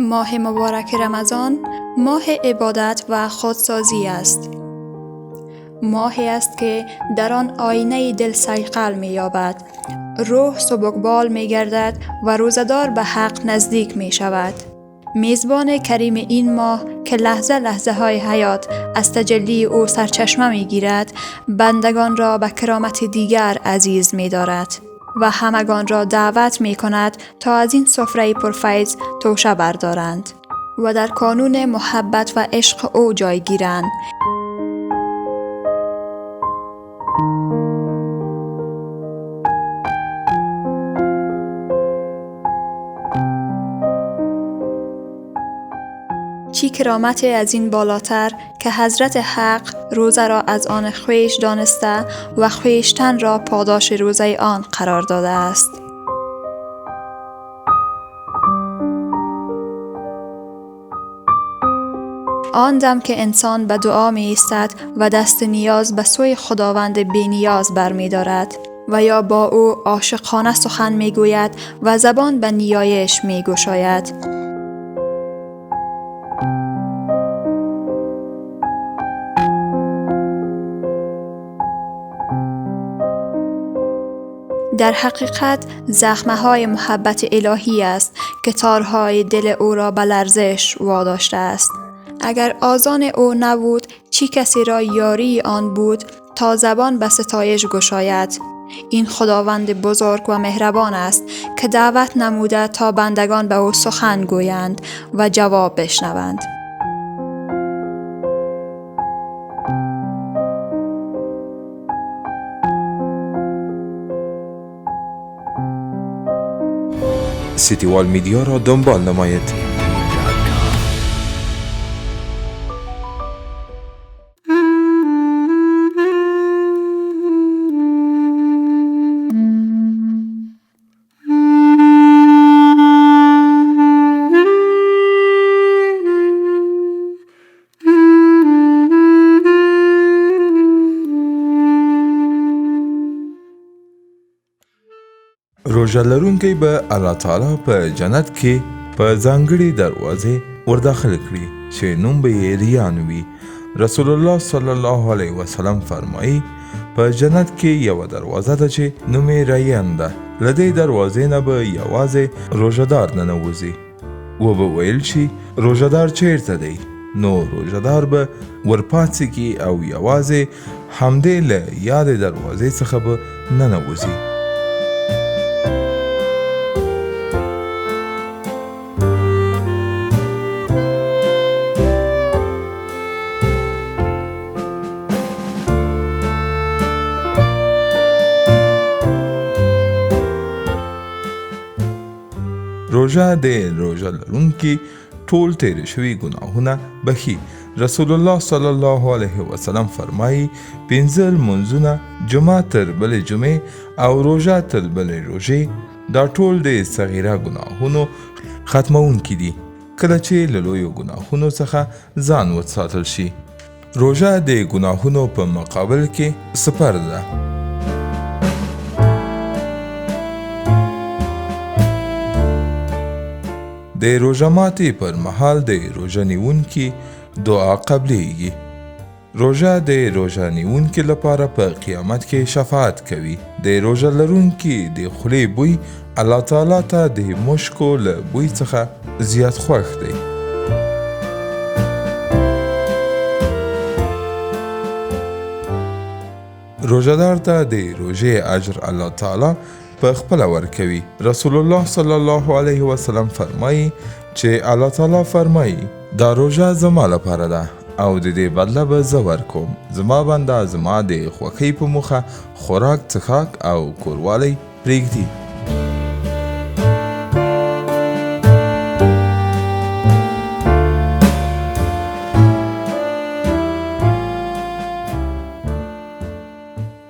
ماه مبارک رمضان ماه عبادت و خودسازی است. ماهی است که در آن آینه دل صیقل می یابد، روح سبکبال می گردد و روزدار به حق نزدیک می شود. میزبان کریم این ماه که لحظه لحظه های حیات از تجلی او سرچشمه می گیرد، بندگان را به کرامت دیگر عزیز می دارد و همگان را دعوت می کند تا از این سفره پرفیض توشه بردارند و در کانون محبت و عشق او جای گیرند. چی کرامت از این بالاتر که حضرت حق روزه را از آن خویش دانسته و خویشتن را پاداش روزه آن قرار داده است. آن دم که انسان به دعا می ایستد و دست نیاز به سوی خداوند بی نیاز برمی دارد و یا با او عاشقانه سخن می گوید و زبان به نیایش می گشاید. در حقیقت زخمه‌های محبت الهی است که تارهای دل او را به لرزش واداشته است. اگر آذان او نبود چی کسی را یاری آن بود تا زبان به ستایش گشاید. این خداوند بزرگ و مهربان است که دعوت نموده تا بندگان به او سخن گویند و جواب بشنوند. سیتیوال میدیا را دنبال نمایید. روژه لرونکی به الله تعالی په جنت کې په ځانګړي دروازې ورداخل کړي چې نوم به یې ریان وي. رسول الله صلی الله علیه وسلم فرمایي په جنت کې یوه دروازه ده چې نوم یې ریان ده. له دې دروازې نه به یوازې روژهدار ننوځي. وبه ویل شي روژهدار چیرته دی؟ نو روژهدار به ورپاڅېږي او یوازې همدې له یادې دروازې څخه به ننوځي. روژه د روژه لرونکي ټول تیر شوي ګناهونه بخي. رسول الله صلی الله علیه وسلم فرمایي 5 لمونځونه جمعه تر بلې جمعې او روژه تر بلې روژې دا ټول د صغیره ګناهونو ختمونکي دي کله چې له لویو ګناهونو څخه ځان وساتل شي. روژه د ګناهونو په مقابل کې سپر ده. د روژه ماتي پر مهال د روژه نیونکي دعا قبلیږي. روژه د روژه نیونکي لپاره په قیامت کې شفاعت کوي. د روژه لرونکي د خولې بوی الله تعالی ته د مشکو له بوی څخه زیات خوښ دی. روژهدار ته د روژې اجر الله تعالی په خپله ورکوي. رسول الله صلی الله علیه وسلم فرمایي چې الله تعالی فرمایي دا روژه زما لپاره ده او د دې بدله به زه ورکوم. زما بنده زما د خوښۍ په موخه خوراک څښاک او کوروالی پرېږدي.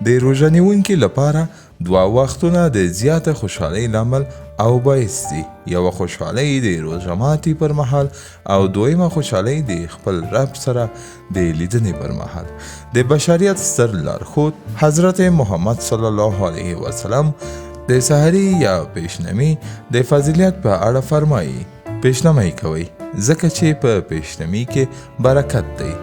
د روژه نیونکي لپاره 2 وختونه د زیاته خوشحالۍ لامل او باعث دي. یوه خوشحالۍ د روژه ماتي پر مهال او دویمه خوشحالۍ د خپل رب سره د لیدنې پر مهال. د بشریت ستر لارښود حضرت محمد صلی الله علیه وسلم د سحری یا پیشنمی د فضیلت په اړه فرمایي پیشنمای کوئ ځکه چې په پیشنمي کې برکت دی.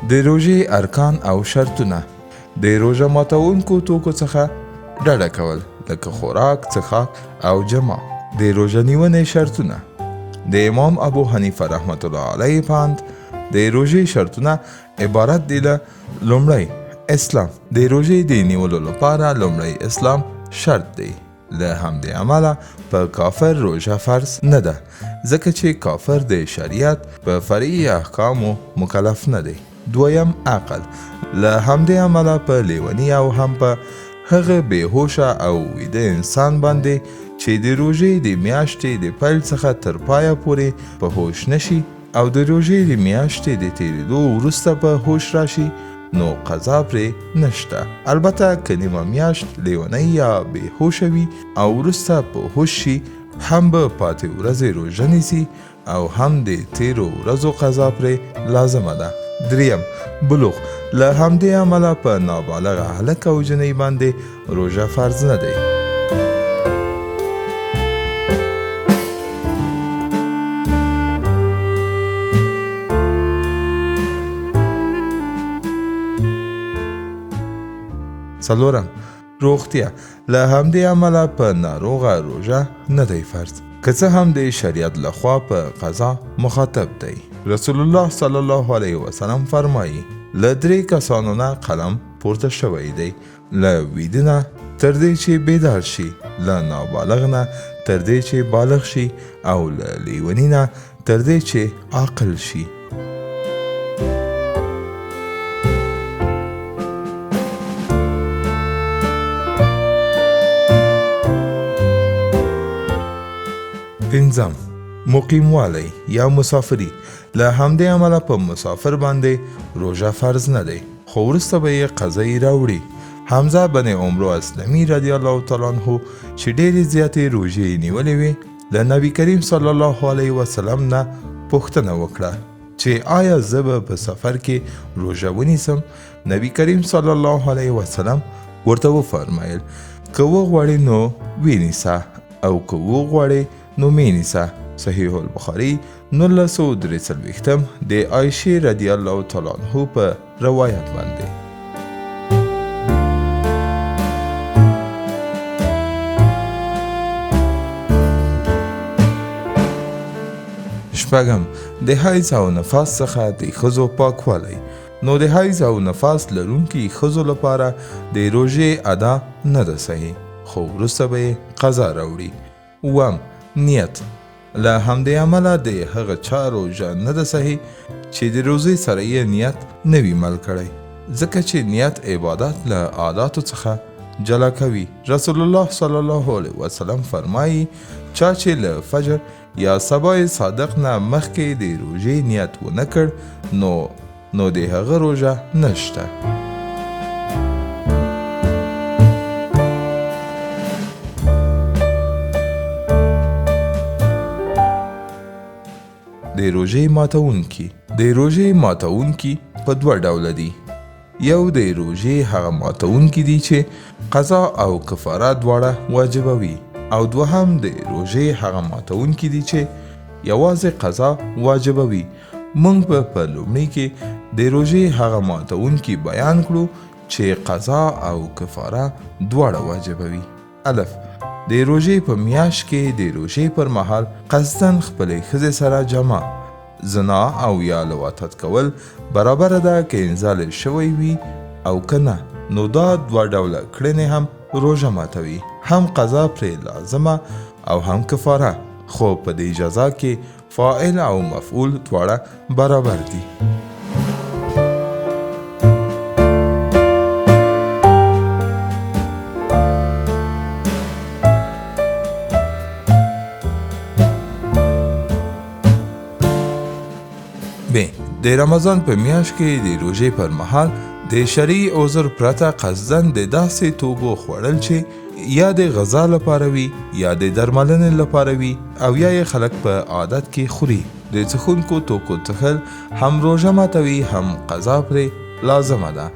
د روژې ارکان او شرطونه: د روژه ماتونکو توکو څخه ډډه کول لکه خوراک، څښاک او جما. د روژه نیونې شرطونه: د امام ابو حنیفه رحمت الله علیه په اند د روژې شرطونه عبارت دي له: لومړی اسلام. د روژې د نیولو لپاره لومړی اسلام شرط دی. له همدې امله په کافر روژه فرض نه ده ځکه چې کافر د شریعت په فرعي احکامو مکلف نه دی. دویم عقل. له همدې امله په لیوني او هم په هغه بېهوشه او ویده انسان باندې چې د روژې د میاشتې د پیل څخه تر پایه پورې په هوش نشي او د روژې د میاشتې د تېرېدو وروسته په هوش راشي نو قضا پرې نشته. البته که نیمه میاشت لیونی یا بېهوشه وي او وروسته په هوش شي هم به پاتې ورځې روژه نیسي او هم د تېرو ورځو قضا پرې لازمه ده. دریم بلوغ. له همدې عمله په نابالغه هلک او جنۍ باندې روژه فرض نه دی. څلورم روغتیا. له همدې عمله په ناروغه روژه نه دی فرض که څه هم د شریعت لخوا په قضا مخاطب دی. رسول الله صلی الله علیه وسلم فرمایي له 3 کسانو نه قلم پورته شوی دی: له ویده نه تر دې چې بیدار شي، له نابالغ نه تر دې چې بالغ شي او له لیوني نه تر دې چې عاقل شي. پنځم مقیموالی یا مسافري. له همدې عمله په مسافر باندې روژه فرض نه دی خو وروسته به یې قضایي راوړي. حمزه بن عمرو اسلمي رضی الله تعالی عنه چې ډېرې زیاتې روژې نیولې وې له نبي کریم صلی الله علیه وسلم نه پوښتنه وکړه چې آیا زه به په سفر کې روژه ونیسم؟ نبي کریم صلی الله علیه وسلم ورته وفرمایل که وغواړې نو ونیسه او که وغواړې نو مې نیسه. صحیح البخاري 1943 د عایشې رضی الله تعالی عنها په روایت باندې. شپږم د حیض او نفاس څخه د ښځو پاکوالی. نو د حیض او نفاس لرونکي ښځو لپاره د روژې ادا نه ده صحیح خو وروسته به یې قضا راوړي. اووم نیت. له همدې عمله د هغه چا روژه نه ده صحیح چې د روژې سره یې نیت نه وي مل کړی ځکه چې نیت عبادت له عاداتو څخه جلا کوي. رسول الله صلی الله علیه وسلم فرمایي چا چې له فجر یا سبا صادق نه مخکې د روژې نیت ونه کړ نو د هغه روژه نشته. د روژې ماتونکي. د روژې ماتونکي په دوه ډوله دي. یو د روژې هغه ماتونکي دي چې قضا او کفاره دواړه واجبوي او دوهم د روژې هغه ماتونکي دي چې یوازې قضا واجبوي. موږ به په لومړي کې د روژې هغه ماتونکي بیان کړو چې قضا او کفاره دواړه واجبوي. الف د روژې په میاشت کې د روژې پر مهال قصدن خپلې ښځې سره جمع، زنا او یا لواطت کول برابر ده که انزال شوی وي او که نه، نو دا دوه ډوله کړنې هم روژه ماتوي، هم قضا پرې لازمه او هم کفاره، خو په دې جزا کې فاعل او مفعول دواړه برابر دي. د رمضان په میاشت کې د روژې پر مهال د شرعي عذر پرته قصدن د داسې توکو خوړل چې یا د غذا لپاره وي یا د درملنې لپاره وي او یا یې خلک په عادت کې خوري. د څښونکو توکو څښل هم روژه ماتوي، هم قضا پرې لازمه ده،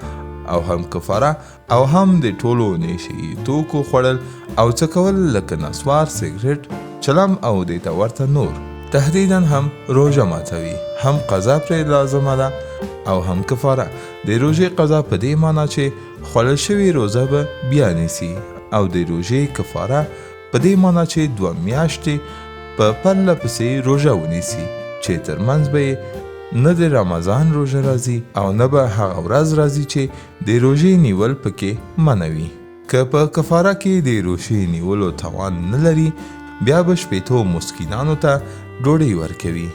او هم کفاره، او هم د ټولو نشي توکو خوړل او څکول لکه نسوار، سګرټ، چلم او دیته ورته نور تهدیداً هم روژه ماتوي، هم قضا پرې لازمه ده او هم کفاره. د روژې قضا په دې معنی چې خوړل شوې روژه به بیا نیسي، او د روژې کفاره په دې معنی چې 2 میاشتې په پرله پسې روژه ونیسي چې ترمنځ به نه د رمضان روژه راځي او نه به هغه ورځ راځي چې د روژې نیول پکې منع وي. که په کفاره کې د روژې نیولو توان نه لري، بیا به 80 مسکینانو ته ډوډۍ ورکوي.